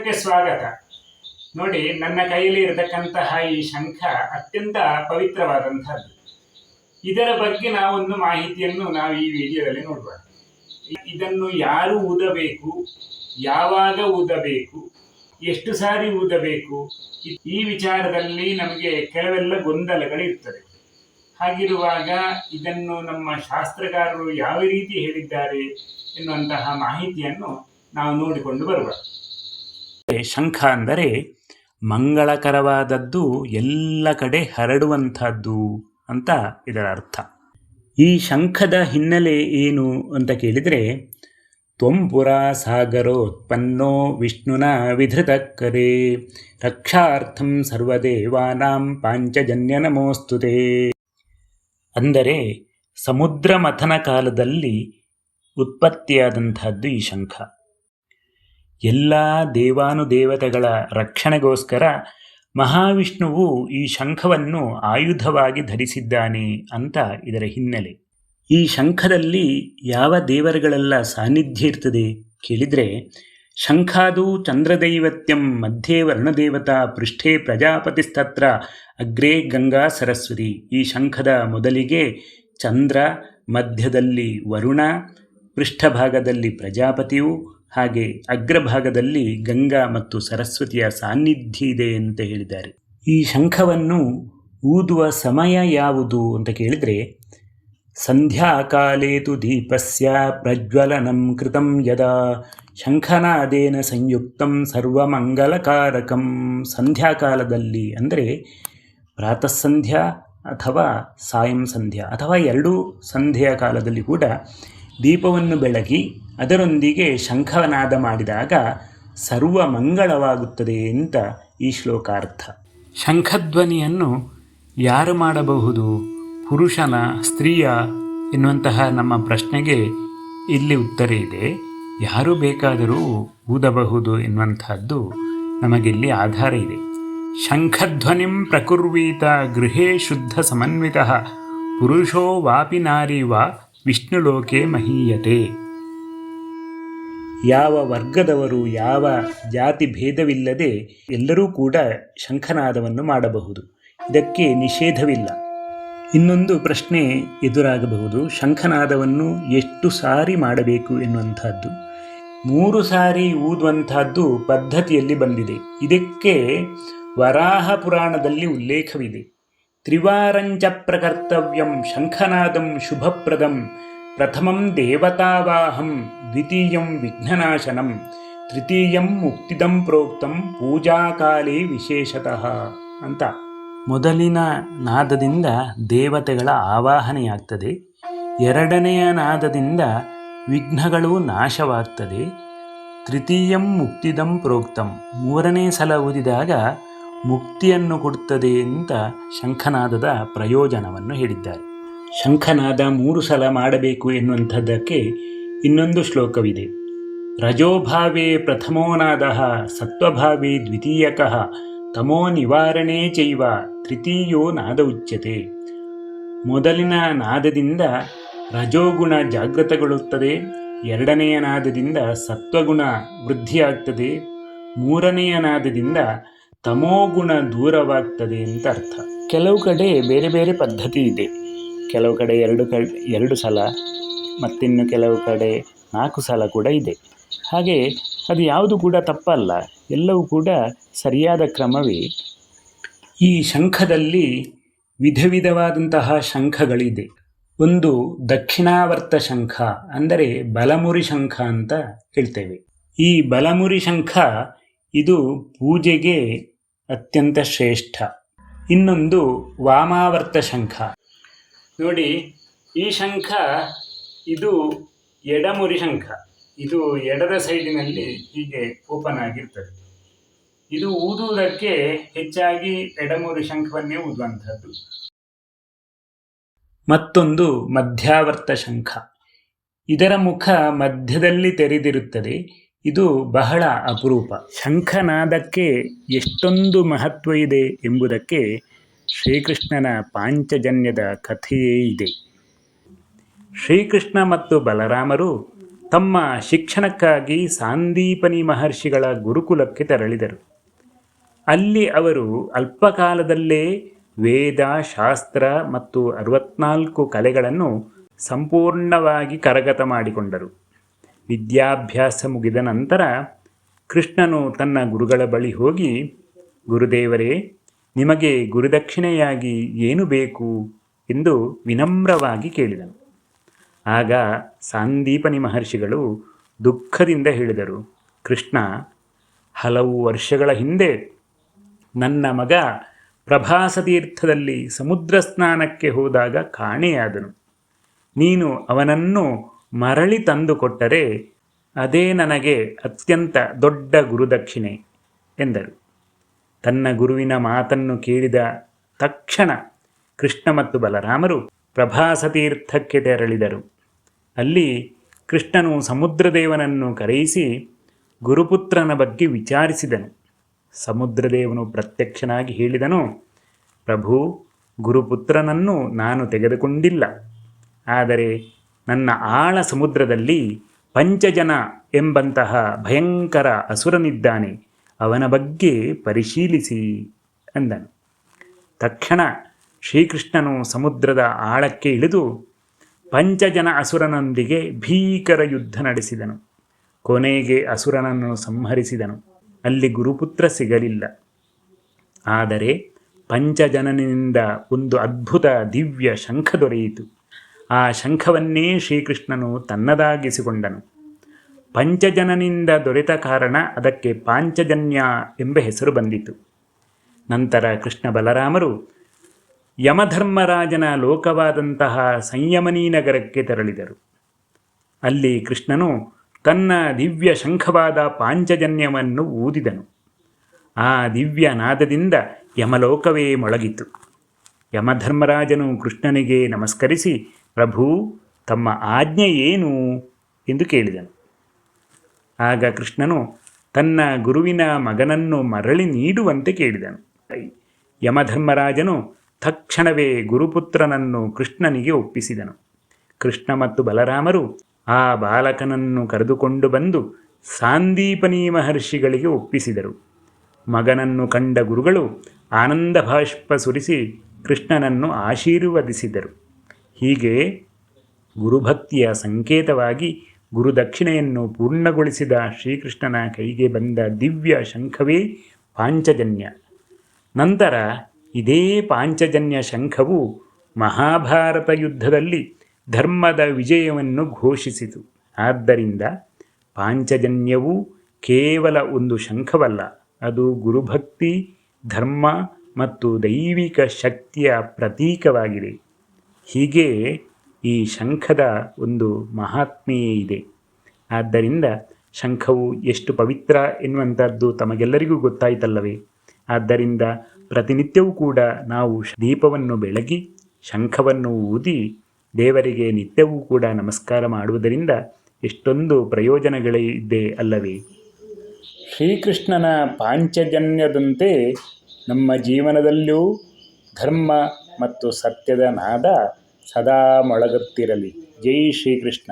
ಶಂಖಕ್ಕೆ ಸ್ವಾಗತ. ನೋಡಿ, ನನ್ನ ಕೈಯಲ್ಲಿ ಇರತಕ್ಕಂತಹ ಈ ಶಂಖ ಅತ್ಯಂತ ಪವಿತ್ರವಾದಂತಹದ್ದು. ಇದರ ಬಗ್ಗೆ ನಾವೊಂದು ಮಾಹಿತಿಯನ್ನು ನಾವು ಈ ವಿಡಿಯೋದಲ್ಲಿ ನೋಡುವ. ಇದನ್ನು ಯಾರು ಊದಬೇಕು, ಯಾವಾಗ ಊದಬೇಕು, ಎಷ್ಟು ಸಾರಿ ಊದಬೇಕು, ಈ ವಿಚಾರದಲ್ಲಿ ನಮಗೆ ಕೆಲವೆಲ್ಲ ಗೊಂದಲಗಳಿರ್ತದೆ. ಹಾಗಿರುವಾಗ ಇದನ್ನು ನಮ್ಮ ಶಾಸ್ತ್ರಕಾರರು ಯಾವ ರೀತಿ ಹೇಳಿದ್ದಾರೆ ಎನ್ನುವಂತಹ ಮಾಹಿತಿಯನ್ನು ನಾವು ನೋಡಿಕೊಂಡು ಬರುವ. ಶಂಖ ಅಂದರೆ ಮಂಗಳಕರವಾದದ್ದು, ಎಲ್ಲ ಕಡೆ ಹರಡುವಂಥದ್ದು ಅಂತ ಇದರ ಅರ್ಥ. ಈ ಶಂಖದ ಹಿನ್ನೆಲೆ ಏನು ಅಂತ ಕೇಳಿದರೆ, ತ್ವಂಪುರಾ ಸಾಗರೋತ್ಪನ್ನೋ ವಿಷ್ಣುನ ವಿಧೃತಕರೇ ರಕ್ಷಾರ್ಥಂ ಸರ್ವದೇವಾನಾಂ ಪಾಂಚಜನ್ಯ ನಮೋಸ್ತುತೆ. ಅಂದರೆ ಸಮುದ್ರ ಮಥನ ಕಾಲದಲ್ಲಿ ಉತ್ಪತ್ತಿಯಾದಂತಹದ್ದು ಈ ಶಂಖ. ಎಲ್ಲ ದೇವಾನುದೇವತೆಗಳ ರಕ್ಷಣೆಗೋಸ್ಕರ ಮಹಾವಿಷ್ಣುವು ಈ ಶಂಖವನ್ನು ಆಯುಧವಾಗಿ ಧರಿಸಿದ್ದಾನೆ ಅಂತ ಇದರ ಹಿನ್ನೆಲೆ. ಈ ಶಂಖದಲ್ಲಿ ಯಾವ ದೇವರುಗಳೆಲ್ಲ ಸಾನ್ನಿಧ್ಯ ಇರ್ತದೆ ಕೇಳಿದರೆ, ಶಂಖಾದು ಚಂದ್ರದೈವತ್ಯಂ ಮಧ್ಯೆ ವರ್ಣದೇವತಾ ಪೃಷ್ಠೆ ಪ್ರಜಾಪತಿಸ್ತತ್ರ ಅಗ್ರೇ ಗಂಗಾ ಸರಸ್ವತಿ. ಈ ಶಂಖದ ಮೊದಲಿಗೆ ಚಂದ್ರ, ಮಧ್ಯದಲ್ಲಿ ವರುಣ, ಪೃಷ್ಠಭಾಗದಲ್ಲಿ ಪ್ರಜಾಪತಿಯು, ಹಾಗೆ ಅಗ್ರಭಾಗದಲ್ಲಿ ಗಂಗಾ ಮತ್ತು ಸರಸ್ವತಿಯ ಸಾನ್ನಿಧ್ಯ ಇದೆ ಅಂತ ಹೇಳಿದ್ದಾರೆ. ಈ ಶಂಖವನ್ನು ಊದುವ ಸಮಯ ಯಾವುದು ಅಂತ ಕೇಳಿದರೆ, ಸಂಧ್ಯಾಕಾಲೇತು ದೀಪಸ್ಯ ಪ್ರಜ್ವಲನಂ ಕೃತಂ ಯದಾ ಶಂಖನಾದೇನ ಸಂಯುಕ್ತಂ ಸರ್ವಮಂಗಲಕಾರಕಂ. ಸಂಧ್ಯಾಕಾಲದಲ್ಲಿ ಅಂದರೆ ಪ್ರಾತಃ ಸಂಧ್ಯಾ ಅಥವಾ ಸಾಯಂ ಸಂಧ್ಯಾ ಅಥವಾ ಎರಡೂ ಸಂಧ್ಯೆಯ ಕಾಲದಲ್ಲಿ ಕೂಡ ದೀಪವನ್ನು ಬೆಳಗಿ ಅದರೊಂದಿಗೆ ಶಂಖನಾದ ಮಾಡಿದಾಗ ಸರ್ವ ಮಂಗಳವಾಗುತ್ತದೆ ಅಂತ ಈ ಶ್ಲೋಕಾರ್ಥ. ಶಂಖಧ್ವನಿಯನ್ನು ಯಾರು ಮಾಡಬಹುದು, ಪುರುಷನ, ಸ್ತ್ರೀಯ ಎನ್ನುವಂತಹ ನಮ್ಮ ಪ್ರಶ್ನೆಗೆ ಇಲ್ಲಿ ಉತ್ತರ ಇದೆ. ಯಾರು ಬೇಕಾದರೂ ಊದಬಹುದು ಎನ್ನುವಂತಹದ್ದು ನಮಗಿಲ್ಲಿ ಆಧಾರ ಇದೆ. ಶಂಖಧ್ವನಿಂ ಪ್ರಕುರ್ವೀತ ಗೃಹೇ ಶುದ್ಧ ಸಮನ್ವಿತಃ ಪುರುಷೋ ವಾಪಿ ನಾರಿ ವಾ ವಿಷ್ಣುಲೋಕೆ ಮಹೀಯತೆ. ಯಾವ ವರ್ಗದವರು, ಯಾವ ಜಾತಿ ಭೇದವಿಲ್ಲದೆ ಎಲ್ಲರೂ ಕೂಡ ಶಂಖನಾದವನ್ನು ಮಾಡಬಹುದು. ಇದಕ್ಕೆ ನಿಷೇಧವಿಲ್ಲ. ಇನ್ನೊಂದು ಪ್ರಶ್ನೆ ಎದುರಾಗಬಹುದು, ಶಂಖನಾದವನ್ನು ಎಷ್ಟು ಸಾರಿ ಮಾಡಬೇಕು ಎನ್ನುವಂಥದ್ದು. 3 ಸಾರಿ ಊದುವಂತಹದ್ದು ಪದ್ಧತಿಯಲ್ಲಿ ಬಂದಿದೆ. ಇದಕ್ಕೆ ವರಾಹ ಪುರಾಣದಲ್ಲಿ ಉಲ್ಲೇಖವಿದೆ. ತ್ರಿವಾರಂಚ ಪ್ರಕರ್ತವ್ಯಂ ಶಂಖನಾದಂ ಶುಭಪ್ರದಂ ಪ್ರಥಮಂ ದೇವತಾವಾಹಂ ದ್ವಿತೀಯಂ ವಿಘ್ನನಾಶನಂ ತೃತೀಯಂ ಮುಕ್ತಿದಂ ಪ್ರೋಕ್ತಂ ಪೂಜಾಕಾಲೇ ವಿಶೇಷತಃ ಅಂತ. ಮೊದಲಿನ ನಾದದಿಂದ ದೇವತೆಗಳ ಆವಾಹನೆಯಾಗ್ತದೆ. ಎರಡನೆಯ ನಾದದಿಂದ ವಿಘ್ನಗಳು ನಾಶವಾಗ್ತದೆ. ತೃತೀಯಂ ಮುಕ್ತಿದಂ ಪ್ರೋಕ್ತಂ, 3ನೇ ಸಲ ಊದಿದಾಗ ಮುಕ್ತಿಯನ್ನು ಕೊಡುತ್ತದೆ ಅಂತ ಶಂಖನಾದದ ಪ್ರಯೋಜನವನ್ನು ಹೇಳಿದ್ದಾರೆ. ಶಂಖನಾದ 3 ಸಲ ಮಾಡಬೇಕು ಎನ್ನುವಂಥದ್ದಕ್ಕೆ ಇನ್ನೊಂದು ಶ್ಲೋಕವಿದೆ. ರಜೋಭಾವೇ ಪ್ರಥಮೋ ನಾದಃ ಸತ್ವಭಾವೇ ದ್ವಿತೀಯಕಃ ತಮೋ ನಿವಾರಣೆ ಚೈವ ತೃತೀಯೋ ನಾದ ಉಚ್ಯತೆ. ಮೊದಲಿನ ನಾದದಿಂದ ರಜೋಗುಣ ಜಾಗೃತಗೊಳ್ಳುತ್ತದೆ, ಎರಡನೆಯ ನಾದದಿಂದ ಸತ್ವಗುಣ ವೃದ್ಧಿಯಾಗ್ತದೆ, 3ನೆಯ ನಾದದಿಂದ ತಮೋಗುಣ ದೂರವಾಗ್ತದೆ ಅಂತ ಅರ್ಥ. ಕೆಲವು ಕಡೆ ಬೇರೆ ಬೇರೆ ಪದ್ಧತಿ ಇದೆ. ಕೆಲವು ಕಡೆ ಎರಡು ಸಲ, ಮತ್ತಿನ್ನು ಕೆಲವು ಕಡೆ 4 ಸಲ ಕೂಡ ಇದೆ. ಹಾಗೆ ಅದು ಯಾವುದು ಕೂಡ ತಪ್ಪಲ್ಲ, ಎಲ್ಲವೂ ಕೂಡ ಸರಿಯಾದ ಕ್ರಮವೇ. ಈ ಶಂಖದಲ್ಲಿ ವಿಧ ವಿಧವಾದಂತಹ ಶಂಖಗಳಿದೆ. ಒಂದು ದಕ್ಷಿಣಾವರ್ತ ಶಂಖ, ಅಂದರೆ ಬಲಮುರಿ ಶಂಖ ಅಂತ ಹೇಳ್ತೇವೆ. ಈ ಬಲಮುರಿ ಶಂಖ ಇದು ಪೂಜೆಗೆ ಅತ್ಯಂತ ಶ್ರೇಷ್ಠ. ಇನ್ನೊಂದು ವಾಮಾವರ್ತ ಶಂಖ. ನೋಡಿ, ಈ ಶಂಖ ಇದು ಎಡಮುರಿ ಶಂಖ. ಇದು ಎಡದ ಸೈಡಿನಲ್ಲಿ ಹೀಗೆ ಓಪನ್ ಆಗಿರ್ತದೆ. ಇದು ಊದುವುದಕ್ಕೆ ಹೆಚ್ಚಾಗಿ ಎಡಮುರಿ ಶಂಖವನ್ನೇ ಊದುವಂಥದ್ದು. ಮತ್ತೊಂದು ಮಧ್ಯಾವರ್ತ ಶಂಖ. ಇದರ ಮುಖ ಮಧ್ಯದಲ್ಲಿ ತೆರೆದಿರುತ್ತದೆ. ಇದು ಬಹಳ ಅಪರೂಪ. ಶಂಖನಾದಕ್ಕೆ ಎಷ್ಟೊಂದು ಮಹತ್ವ ಇದೆ ಎಂಬುದಕ್ಕೆ ಶ್ರೀಕೃಷ್ಣನ ಪಾಂಚಜನ್ಯದ ಕಥೆಯೇ ಇದೆ. ಶ್ರೀಕೃಷ್ಣ ಮತ್ತು ಬಲರಾಮರು ತಮ್ಮ ಶಿಕ್ಷಣಕ್ಕಾಗಿ ಸಾಂದೀಪನಿ ಮಹರ್ಷಿಗಳ ಗುರುಕುಲಕ್ಕೆ ತೆರಳಿದರು. ಅಲ್ಲಿ ಅವರು ಅಲ್ಪಕಾಲದಲ್ಲೇ ವೇದ, ಶಾಸ್ತ್ರ ಮತ್ತು 64 ಕಲೆಗಳನ್ನು ಸಂಪೂರ್ಣವಾಗಿ ಕರಗತ ಮಾಡಿಕೊಂಡರು. ವಿದ್ಯಾಭ್ಯಾಸ ಮುಗಿದ ನಂತರ ಕೃಷ್ಣನು ತನ್ನ ಗುರುಗಳ ಬಳಿ ಹೋಗಿ, ಗುರುದೇವರೇ, ನಿಮಗೆ ಗುರುದಕ್ಷಿಣೆಯಾಗಿ ಏನು ಬೇಕು ಎಂದು ವಿನಮ್ರವಾಗಿ ಕೇಳಿದನು. ಆಗ ಸಾಂದೀಪನಿ ಮಹರ್ಷಿಗಳು ದುಃಖದಿಂದ ಹೇಳಿದರು, ಕೃಷ್ಣ, ಹಲವು ವರ್ಷಗಳ ಹಿಂದೆ ನನ್ನ ಮಗ ಪ್ರಭಾಸತೀರ್ಥದಲ್ಲಿ ಸಮುದ್ರ ಸ್ನಾನಕ್ಕೆ ಹೋದಾಗ ಕಾಣೆಯಾದನು. ನೀನು ಅವನನ್ನು ಮರಳಿ ತಂದುಕೊಟ್ಟರೆ ಅದೇ ನನಗೆ ಅತ್ಯಂತ ದೊಡ್ಡ ಗುರುದಕ್ಷಿಣೆ ಎಂದರು. ತನ್ನ ಗುರುವಿನ ಮಾತನ್ನು ಕೇಳಿದ ತಕ್ಷಣ ಕೃಷ್ಣ ಮತ್ತು ಬಲರಾಮರು ಪ್ರಭಾಸತೀರ್ಥಕ್ಕೆ ತೆರಳಿದರು. ಅಲ್ಲಿ ಕೃಷ್ಣನು ಸಮುದ್ರದೇವನನ್ನು ಕರೆಯಿಸಿ ಗುರುಪುತ್ರನ ಬಗ್ಗೆ ವಿಚಾರಿಸಿದನು. ಸಮುದ್ರದೇವನು ಪ್ರತ್ಯಕ್ಷನಾಗಿ ಹೇಳಿದನು, ಪ್ರಭು, ಗುರುಪುತ್ರನನ್ನು ನಾನು ತೆಗೆದುಕೊಂಡಿಲ್ಲ. ಆದರೆ ನನ್ನ ಆಳ ಸಮುದ್ರದಲ್ಲಿ ಪಂಚಜನ ಎಂಬಂತಹ ಭಯಂಕರ ಅಸುರನಿದ್ದಾನೆ, ಅವನ ಬಗ್ಗೆ ಪರಿಶೀಲಿಸಿ ಅಂದನು. ತಕ್ಷಣ ಶ್ರೀಕೃಷ್ಣನು ಸಮುದ್ರದ ಆಳಕ್ಕೆ ಇಳಿದು ಪಂಚಜನ ಅಸುರನೊಂದಿಗೆ ಭೀಕರ ಯುದ್ಧ ನಡೆಸಿದನು. ಕೊನೆಗೆ ಅಸುರನನ್ನು ಸಂಹರಿಸಿದನು. ಅಲ್ಲಿ ಗುರುಪುತ್ರ ಸಿಗಲಿಲ್ಲ. ಆದರೆ ಪಂಚಜನನಿಂದ ಒಂದು ಅದ್ಭುತ ದಿವ್ಯ ಶಂಖ ದೊರೆಯಿತು. ಆ ಶಂಖವನ್ನೇ ಶ್ರೀಕೃಷ್ಣನು ತನ್ನದಾಗಿಸಿಕೊಂಡನು. ಪಂಚಜನನಿಂದ ದೊರೆತ ಕಾರಣ ಅದಕ್ಕೆ ಪಾಂಚಜನ್ಯ ಎಂಬ ಹೆಸರು ಬಂದಿತು. ನಂತರ ಕೃಷ್ಣ ಬಲರಾಮರು ಯಮಧರ್ಮರಾಜನ ಲೋಕವಾದಂತಹ ಸಂಯಮನೀ ನಗರಕ್ಕೆ ತೆರಳಿದರು. ಅಲ್ಲಿ ಕೃಷ್ಣನು ತನ್ನ ದಿವ್ಯ ಶಂಖವಾದ ಪಾಂಚಜನ್ಯವನ್ನು ಊದಿದನು. ಆ ದಿವ್ಯ ನಾದದಿಂದ ಯಮಲೋಕವೇ ಮೊಳಗಿತು. ಯಮಧರ್ಮರಾಜನು ಕೃಷ್ಣನಿಗೆ ನಮಸ್ಕರಿಸಿ, ಪ್ರಭು, ತಮ್ಮ ಆಜ್ಞೆ ಏನು ಎಂದು ಕೇಳಿದನು. ಆಗ ಕೃಷ್ಣನು ತನ್ನ ಗುರುವಿನ ಮಗನನ್ನು ಮರಳಿ ನೀಡುವಂತೆ ಕೇಳಿದನು. ಯಮಧರ್ಮರಾಜನು ತಕ್ಷಣವೇ ಗುರುಪುತ್ರನನ್ನು ಕೃಷ್ಣನಿಗೆ ಒಪ್ಪಿಸಿದನು. ಕೃಷ್ಣ ಮತ್ತು ಬಲರಾಮರು ಆ ಬಾಲಕನನ್ನು ಕರೆದುಕೊಂಡು ಬಂದು ಸಾಂದೀಪನಿ ಮಹರ್ಷಿಗಳಿಗೆ ಒಪ್ಪಿಸಿದರು. ಮಗನನ್ನು ಕಂಡ ಗುರುಗಳು ಆನಂದ ಬಾಷ್ಪ ಸುರಿಸಿ ಕೃಷ್ಣನನ್ನು ಆಶೀರ್ವದಿಸಿದರು. ಹೀಗೆ ಗುರುಭಕ್ತಿಯ ಸಂಕೇತವಾಗಿ ಗುರುದಕ್ಷಿಣೆಯನ್ನು ಪೂರ್ಣಗೊಳಿಸಿದ ಶ್ರೀಕೃಷ್ಣನ ಕೈಗೆ ಬಂದ ದಿವ್ಯ ಶಂಖವೇ ಪಾಂಚಜನ್ಯ. ನಂತರ ಇದೇ ಪಾಂಚಜನ್ಯ ಶಂಖವು ಮಹಾಭಾರತ ಯುದ್ಧದಲ್ಲಿ ಧರ್ಮದ ವಿಜಯವನ್ನು ಘೋಷಿಸಿತು. ಆದ್ದರಿಂದ ಪಾಂಚಜನ್ಯವು ಕೇವಲ ಒಂದು ಶಂಖವಲ್ಲ, ಅದು ಗುರುಭಕ್ತಿ, ಧರ್ಮ ಮತ್ತು ದೈವಿಕ ಶಕ್ತಿಯ ಪ್ರತೀಕವಾಗಿದೆ. ಹೀಗೆ ಈ ಶಂಖದ ಒಂದು ಮಹಾತ್ಮೆಯೇ ಇದೆ. ಆದ್ದರಿಂದ ಶಂಖವು ಎಷ್ಟು ಪವಿತ್ರ ಎನ್ನುವಂಥದ್ದು ತಮಗೆಲ್ಲರಿಗೂ ಗೊತ್ತಾಯಿತಲ್ಲವೇ? ಆದ್ದರಿಂದ ಪ್ರತಿನಿತ್ಯವೂ ಕೂಡ ನಾವು ದೀಪವನ್ನು ಬೆಳಗಿ ಶಂಖವನ್ನು ಊದಿ ದೇವರಿಗೆ ನಿತ್ಯವೂ ಕೂಡ ನಮಸ್ಕಾರ ಮಾಡುವುದರಿಂದ ಎಷ್ಟೊಂದು ಪ್ರಯೋಜನಗಳಿದೆ ಅಲ್ಲವೇ? ಶ್ರೀಕೃಷ್ಣನ ಪಾಂಚಜನ್ಯದಂತೆ ನಮ್ಮ ಜೀವನದಲ್ಲೂ ಧರ್ಮ ಮತ್ತು ಸತ್ಯದ ನಾದ ಸದಾ ಮೊಳಗುತ್ತಿರಲಿ. ಜೈ ಶ್ರೀಕೃಷ್ಣ.